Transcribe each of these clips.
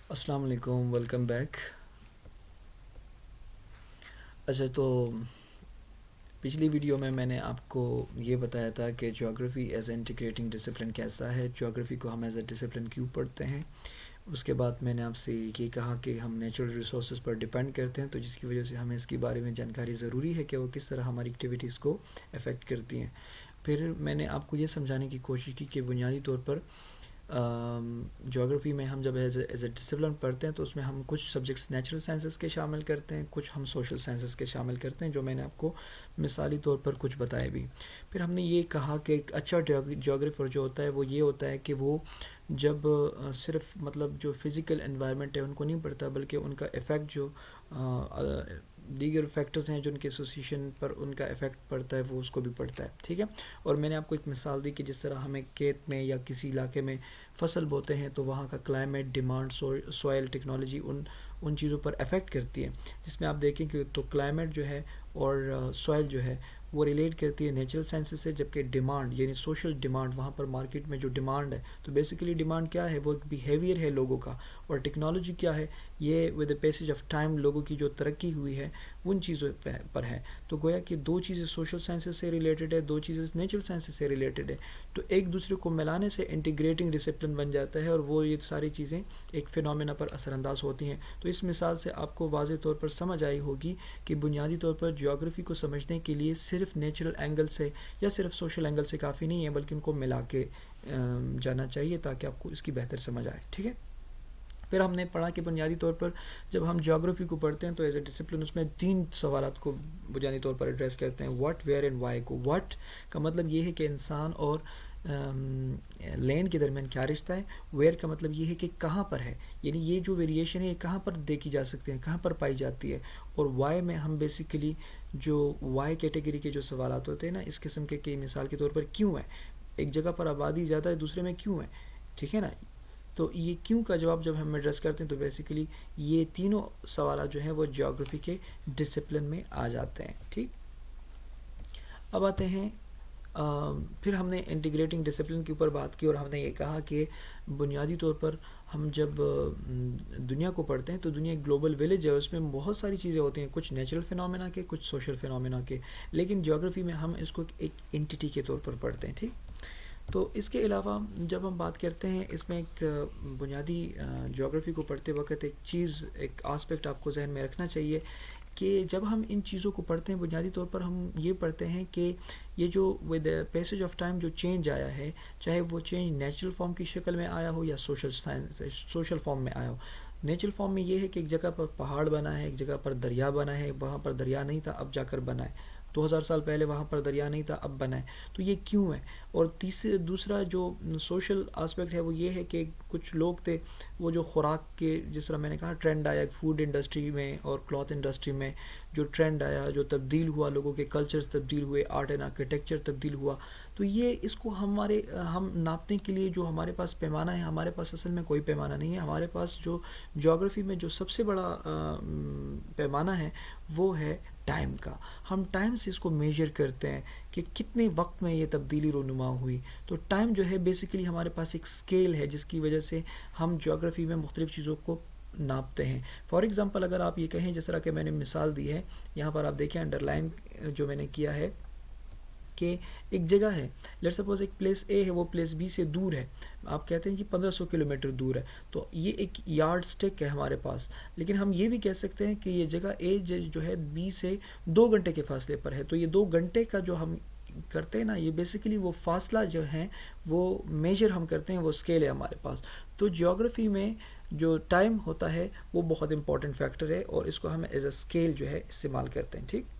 السلام علیکم، welcome back. اچھا، تو پچھلی ویڈیو میں نے آپ کو یہ بتایا تھا کہ geography as a integrating discipline کیسا ہے، جیوگرافی کو ہم ایز اے ڈسپلن کیوں پڑھتے ہیں۔ اس کے بعد میں نے آپ سے یہ کہا کہ ہم نیچرل ریسورسز پر ڈیپینڈ کرتے ہیں، تو جس کی وجہ سے ہمیں اس کے بارے میں جانکاری ضروری ہے کہ وہ کس طرح ہماری ایکٹیویٹیز کو افیکٹ کرتی ہیں۔ پھر میں نے آپ کو یہ سمجھانے کی کوشش کی کہ بنیادی طور پر جیوگرافی میں ہم جب ایز اے ڈسپلن پڑھتے ہیں تو اس میں ہم کچھ سبجیکٹس نیچرل سائنسز کے شامل کرتے ہیں، کچھ ہم سوشل سائنسز کے شامل کرتے ہیں، جو میں نے آپ کو مثالی طور پر کچھ بتائے بھی۔ پھر ہم نے یہ کہا کہ ایک اچھا جیوگرافر جو ہوتا ہے وہ یہ ہوتا ہے کہ وہ جب صرف مطلب جو فزیکل انوائرمنٹ ہے ان کو نہیں پڑھتا، بلکہ ان کا افیکٹ جو دیگر فیکٹرز ہیں جو ان کے ایسوسیشن پر ان کا افیکٹ پڑتا ہے وہ اس کو بھی پڑھتا ہے، ٹھیک ہے۔ اور میں نے آپ کو ایک مثال دی کہ جس طرح ہمیں کھیت میں یا کسی علاقے میں فصل بوتے ہیں تو وہاں کا کلائمیٹ، ڈیمانڈ، سوائل ٹیکنالوجی ان چیزوں پر افیکٹ کرتی ہے، جس میں آپ دیکھیں کہ تو کلائمیٹ جو ہے اور سوائل جو ہے وہ ریلیٹ کرتی ہے نیچرل سائنسز سے، جبکہ ڈیمانڈ یعنی سوشل ڈیمانڈ، وہاں پر مارکیٹ میں جو ڈیمانڈ ہے تو بیسیکلی ڈیمانڈ کیا ہے، وہ ایک بیہیویئر ہے لوگوں کا، اور ٹیکنالوجی کیا ہے، یہ with the passage of time لوگوں کی جو ترقی ہوئی ہے ان چیزوں پر ہے۔ تو گویا کہ دو چیزیں سوشل سائنسز سے ریلیٹڈ ہے، دو چیزیں نیچرل سائنسز سے ریلیٹڈ ہے، تو ایک دوسرے کو ملانے سے انٹیگریٹنگ ڈسپلن بن جاتا ہے، اور وہ یہ ساری چیزیں ایک فینومینا پر اثر انداز ہوتی ہیں۔ تو اس مثال سے آپ کو واضح طور پر سمجھ آئی ہوگی کہ بنیادی طور پر جیوگرافی کو سمجھنے کے لیے صرف نیچرل اینگل سے یا صرف سوشل اینگل سے کافی نہیں ہے، بلکہ ان کو ملا کے جانا چاہیے تاکہ آپ کو اس کی بہتر سمجھ آئے، ٹھیک ہے۔ پھر ہم نے پڑھا کہ بنیادی طور پر جب ہم جیوگرافی کو پڑھتے ہیں تو ایز اے ڈسپلن اس میں 3 سوالات کو بنیادی طور پر ایڈریس کرتے ہیں، واٹ، ویئر اینڈ وائی کو۔ واٹ کا مطلب یہ ہے کہ انسان اور لینڈ کے درمیان کیا رشتہ ہے، ویئر کا مطلب یہ ہے کہ کہاں پر ہے، یعنی یہ جو ویریشن ہے یہ کہاں پر دیکھی جا سکتے ہیں، کہاں پر پائی جاتی ہے، اور وائی میں ہم بیسیکلی جو وائی کیٹیگری کے جو سوالات ہوتے ہیں نا اس قسم کے، کہ مثال کے طور پر کیوں ہے، ایک جگہ پر آبادی زیادہ ہے دوسرے میں کیوں ہے، ٹھیک ہے نا۔ تو یہ کیوں کا جواب جب ہم ایڈریس کرتے ہیں تو بیسیکلی یہ تینوں سوالات جو ہیں وہ جیوگرافی کے ڈسپلن میں آ جاتے ہیں، ٹھیک۔ اب آتے ہیں پھر ہم نے انٹیگریٹنگ ڈسپلن کے اوپر بات کی، اور ہم نے یہ کہا کہ بنیادی طور پر ہم جب دنیا کو پڑھتے ہیں تو دنیا ایک گلوبل ویلیج ہے، اس میں بہت ساری چیزیں ہوتی ہیں، کچھ نیچرل فینومینا کے، کچھ سوشل فینومینا کے، لیکن جیوگرافی میں ہم اس کو ایک انٹیٹی کے طور پر پڑھتے ہیں، ٹھیک۔ تو اس کے علاوہ جب ہم بات کرتے ہیں اس میں ایک بنیادی جیوگرافی کو پڑھتے وقت ایک چیز، ایک آسپیکٹ آپ کو ذہن میں رکھنا چاہیے کہ جب ہم ان چیزوں کو پڑھتے ہیں بنیادی طور پر ہم یہ پڑھتے ہیں کہ یہ جو ود پیسج آف ٹائم جو چینج آیا ہے، چاہے وہ چینج نیچرل فارم کی شکل میں آیا ہو یا سوشل فارم میں آیا ہو۔ نیچرل فارم میں یہ ہے کہ ایک جگہ پر پہاڑ بنا ہے، ایک جگہ پر دریا بنا ہے، وہاں پر دریا نہیں تھا اب جا کر بنا ہے، 2000 سال پہلے وہاں پر دریا نہیں تھا اب بنا ہے، تو یہ کیوں ہے۔ اور دوسرا جو سوشل آسپیکٹ ہے وہ یہ ہے کہ کچھ لوگ تھے وہ جو خوراک کے، جس طرح میں نے کہا ٹرینڈ آیا فوڈ انڈسٹری میں اور کلاتھ انڈسٹری میں، جو ٹرینڈ آیا، جو تبدیل ہوا، لوگوں کے کلچرز تبدیل ہوئے، آرٹ اینڈ آرکیٹیکچر تبدیل ہوا، تو یہ اس کو ہم ناپنے کے لیے جو ہمارے پاس پیمانہ ہے، ہمارے پاس اصل میں کوئی پیمانہ نہیں ہے، ہمارے پاس جو جیوگرافی میں جو سب سے بڑا پیمانہ ہے وہ ہے ٹائم کا۔ ہم ٹائم سے اس کو میجر کرتے ہیں کہ کتنے وقت میں یہ تبدیلی رونما ہوئی، تو ٹائم جو ہے بیسیکلی ہمارے پاس ایک اسکیل ہے جس کی وجہ سے ہم جیوگرافی میں مختلف چیزوں کو ناپتے ہیں۔ فار ایگزامپل اگر آپ یہ کہیں جس طرح کہ میں نے مثال دی ہے، یہاں پر آپ دیکھیں انڈر لائن جو میں نے کیا ہے کہ ایک جگہ ہے، لیٹ سپوز ایک پلیس اے ہے، وہ پلیس بی سے دور ہے، آپ کہتے ہیں جی 1500 کلومیٹر دور ہے، تو یہ ایک یارڈ سٹک ہے ہمارے پاس، لیکن ہم یہ بھی کہہ سکتے ہیں کہ یہ جگہ اے جو ہے بی سے 2 گھنٹے کے فاصلے پر ہے، تو یہ 2 گھنٹے کا جو ہم کرتے ہیں نا، یہ بیسیکلی وہ فاصلہ جو ہیں وہ میجر ہم کرتے ہیں، وہ اسکیل ہے ہمارے پاس۔ تو جیوگرافی میں جو ٹائم ہوتا ہے وہ بہت امپورٹنٹ فیکٹر ہے، اور اس کو ہم ایز اے اسکیل جو ہے استعمال کرتے ہیں، ٹھیک۔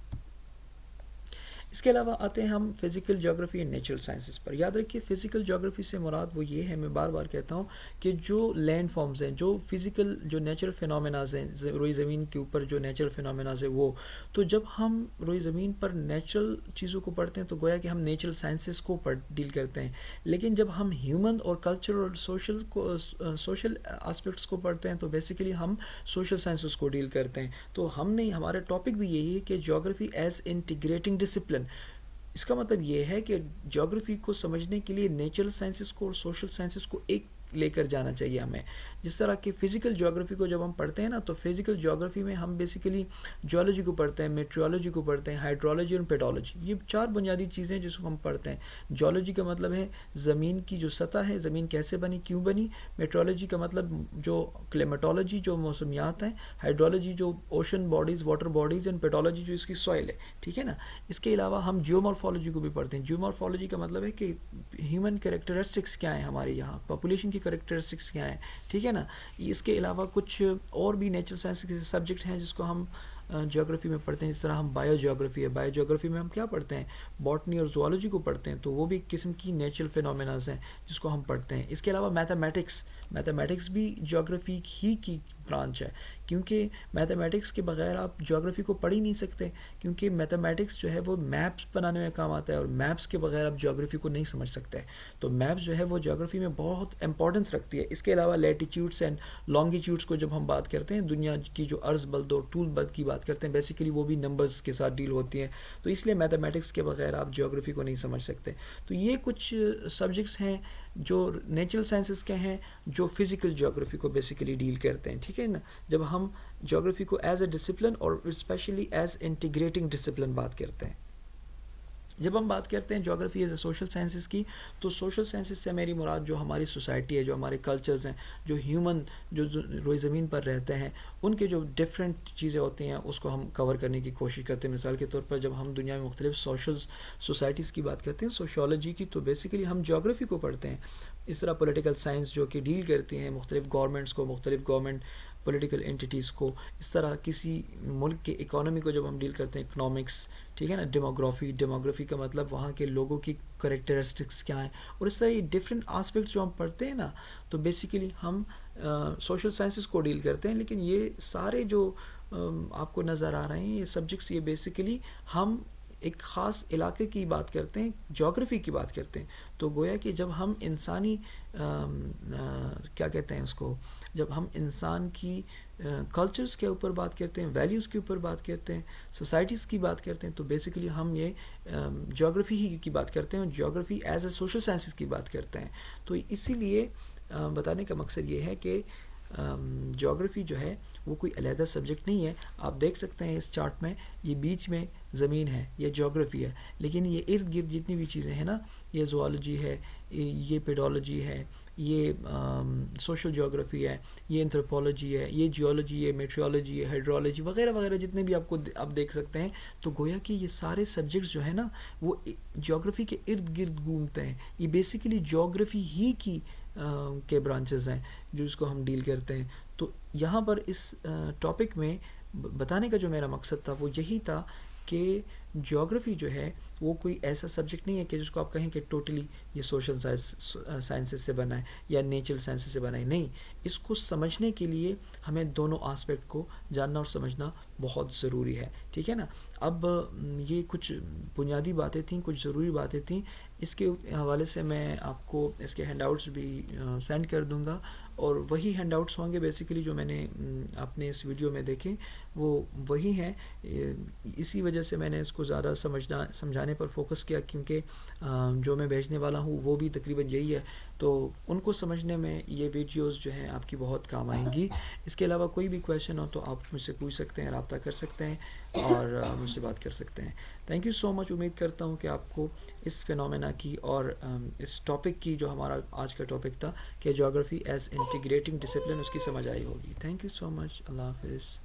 اس کے علاوہ آتے ہیں ہم physical geography and natural sciences پر۔ یاد رکھیے فزیکل جیوگرافی سے مراد وہ یہ ہے، میں بار بار کہتا ہوں کہ جو لینڈ فارمز ہیں، جو فزیکل جو نیچرل فینومیناز ہیں، روئی زمین کے اوپر جو نیچرل فینومیناز ہیں وہ، تو جب ہم روئی زمین پر نیچرل چیزوں کو پڑھتے ہیں تو گویا کہ ہم نیچرل سائنسز کو ڈیل کرتے ہیں، لیکن جب ہم ہیومن اور کلچر اور سوشل اسپیکٹس کو پڑھتے ہیں تو بیسیکلی ہم سوشل سائنسز کو ڈیل کرتے ہیں۔ تو ہم نے ہمارا ٹاپک بھی یہی ہے کہ جیوگرافی ایز انٹیگریٹنگ ڈسپلن۔ اس کا مطلب یہ ہے کہ جیوگرافی کو سمجھنے کے لیے نیچرل سائنسز کو اور سوشل سائنسز کو ایک لے کر جانا چاہیے ہمیں. جس طرح کہ فزیکل جیوگرافی کو جب ہم پڑھتے ہیں نا تو فزیکل جیوگرافی میں ہم بیسیکلی جیولوجی کو پڑھتے ہیں, میٹریولوجی کو پڑھتے ہیں, ہائیڈرولوجی اور پیڈولوجی. یہ 4 بنیادی چیزیں جس کو ہم پڑھتے ہیں. جیولوجی کا مطلب ہے زمین کی جو سطح ہے, زمین کیسے بنی, کیوں بنی. میٹرولوجی کا مطلب جو کلیمیٹولوجی جو موسمیات ہیں. ہائیڈرولوجی جو ocean bodies, water bodies, and pedology جو اس کی سوائل ہے. ٹھیک ہے نا. اس کے علاوہ ہم جیومورفولوجی کو بھی پڑھتے ہیں. جیومورفولوجی کا مطلب ہے کہ ہیومن کریکٹرسٹکس کیا ہیں ہمارے یہاں, پاپولیشن کی کریکٹرسٹکس کیا ہیں. ٹھیک ہے نا. اس کے علاوہ کچھ اور بھی نیچرل سائنس کے سبجیکٹ ہیں جس کو ہم جیوگرافی میں پڑھتے ہیں. جس طرح ہم بایو جیوگرافی ہے, بایو جیوگرافی میں ہم کیا پڑھتے ہیں, باٹنی اور زوالوجی کو پڑھتے ہیں. تو وہ بھی ایک قسم کی نیچرل فینومیناز ہیں جس کو ہم پڑھتے ہیں. اس کے علاوہ میتھمیٹکس بھی جیوگرافی ہی کی برانچ ہے, کیونکہ میتھمیٹکس کے بغیر آپ جیوگرافی کو پڑھ ہی نہیں سکتے, کیونکہ میتھمیٹکس جو ہے وہ میپس بنانے میں کام آتا ہے, اور میپس کے بغیر آپ جیوگرافی کو نہیں سمجھ سکتے. تو میپس جو ہے وہ جیوگرافی میں بہت امپورٹنس رکھتی ہے. اس کے علاوہ لیٹیچیوڈس اینڈ لانگیچیوڈس کو جب ہم بات کرتے ہیں, دنیا کی جو عرض بلد اور طول بلد کی بات کرتے ہیں, بیسیکلی وہ بھی نمبرز کے ساتھ ڈیل ہوتی ہیں. تو اس لیے میتھمیٹکس کے بغیر آپ جیوگرافی کو نہیں سمجھ سکتے. تو یہ کچھ سبجیکٹس ہیں جو نیچرل سائنسز کے ہیں, جو فزیکل جیوگرافی کو بیسیکلی ڈیل کرتے ہیں. ٹھیک ہے نا. جب ہم جیوگرافی کو ایز اے ڈسپلن اور اسپیشلی ایز انٹیگریٹنگ ڈسپلن بات کرتے ہیں, جب ہم بات کرتے ہیں geography as a social sciences کی, تو سوشل سائنسز سے میری مراد جو ہماری سوسائٹی ہے, جو ہمارے کلچرز ہیں, جو ہیومن جو روئے زمین پر رہتے ہیں, ان کے جو ڈفرینٹ چیزیں ہوتی ہیں اس کو ہم کور کرنے کی کوشش کرتے ہیں. مثال کے طور پر جب ہم دنیا میں مختلف سوشل سوسائٹیز کی بات کرتے ہیں, سوشیولوجی کی, تو بیسیکلی ہم جیوگرافی کو پڑھتے ہیں. اس طرح پولیٹیکل سائنس جو کہ ڈیل کرتی ہیں مختلف گورنمنٹس کو, مختلف گورنمنٹ پولیٹیکل انٹیٹیز کو. اس طرح کسی ملک کے اکانومی کو جب ہم ڈیل کرتے ہیں, اکنامکس. ٹھیک ہے نا. ڈیموگرافی کا مطلب وہاں کے لوگوں کی کریکٹرسٹکس کیا ہیں, اور اس طرح یہ ڈفرینٹ آسپیکٹس جو ہم پڑھتے ہیں نا, تو بیسیکلی ہم سوشل سائنسز کو ڈیل کرتے ہیں. لیکن یہ سارے جو آپ کو نظر آ رہے ہیں یہ سبجیکٹس, یہ بیسیکلی ہم ایک خاص علاقے کی بات کرتے ہیں, جیوگرافی کی بات کرتے ہیں. تو گویا کہ جب ہم انسانی کیا کہتے ہیں اس کو, جب ہم انسان کی کلچرز کے اوپر بات کرتے ہیں, ویلیوز کے اوپر بات کرتے ہیں, سوسائٹیز کی بات کرتے ہیں, تو بیسیکلی ہم یہ جیوگرافی ہی کی بات کرتے ہیں, اور geography as a social sciences کی بات کرتے ہیں. تو اسی لیے بتانے کا مقصد یہ ہے کہ جیوگرافی جو ہے وہ کوئی علیحدہ سبجیکٹ نہیں ہے. آپ دیکھ سکتے ہیں اس چارٹ میں, یہ بیچ میں زمین ہے, یہ جیوگرافی ہے. لیکن یہ ارد گرد جتنی بھی چیزیں ہیں نا, یہ زوالوجی ہے, یہ پیڈولوجی ہے, یہ سوشل جیوگرافی ہے, یہ انتھروپولوجی ہے, یہ جیولوجی ہے, میٹریولوجی ہے, ہائیڈرولوجی وغیرہ وغیرہ جتنے بھی آپ دیکھ سکتے ہیں. تو گویا کہ یہ سارے سبجیکٹس جو ہیں نا وہ جیوگرافی کے ارد گرد گھومتے ہیں. یہ بیسیکلی جیوگرافی ہی کی کے برانچز ہیں جو اس کو ہم ڈیل کرتے ہیں. تو یہاں پر اس ٹاپک میں بتانے کا جو میرا مقصد تھا وہ یہی تھا کہ جیوگرافی جو ہے وہ کوئی ایسا سبجیکٹ نہیں ہے کہ جس کو آپ کہیں کہ ٹوٹلی یہ سوشل سائنسز سے بنا ہے یا نیچرل سائنسز سے بنا ہے. نہیں, اس کو سمجھنے کے لیے ہمیں دونوں آسپیکٹ کو جاننا اور سمجھنا بہت ضروری ہے. ٹھیک ہے نا. اب یہ کچھ بنیادی باتیں تھیں, کچھ ضروری باتیں تھیں. اس کے حوالے سے میں آپ کو اس کے ہینڈ آؤٹس بھی سینڈ کر دوں گا, اور وہی ہینڈ آؤٹس ہوں گے بیسیکلی جو میں نے اپنے اس ویڈیو میں دیکھے وہ وہی ہیں. اسی وجہ سے میں نے اس کو زیادہ سمجھانے پر فوکس کیا, کیونکہ جو میں بھیجنے والا ہوں وہ بھی تقریباً یہی ہے. تو ان کو سمجھنے میں یہ ویڈیوز جو ہیں آپ کی بہت کام آئیں گی. اس کے علاوہ کوئی بھی کویشچن ہو تو آپ مجھ سے پوچھ سکتے ہیں, رابطہ کر سکتے ہیں اور مجھ سے بات کر سکتے ہیں. تھینک یو سو مچ. امید کرتا ہوں کہ آپ کو اس فینومینا کی اور اس ٹاپک کی, جو ہمارا آج کا ٹاپک تھا کہ جیوگرافی ایز انٹیگریٹنگ ڈسپلن, اس کی سمجھ آئی ہوگی. تھینک یو سو مچ. اللہ حافظ.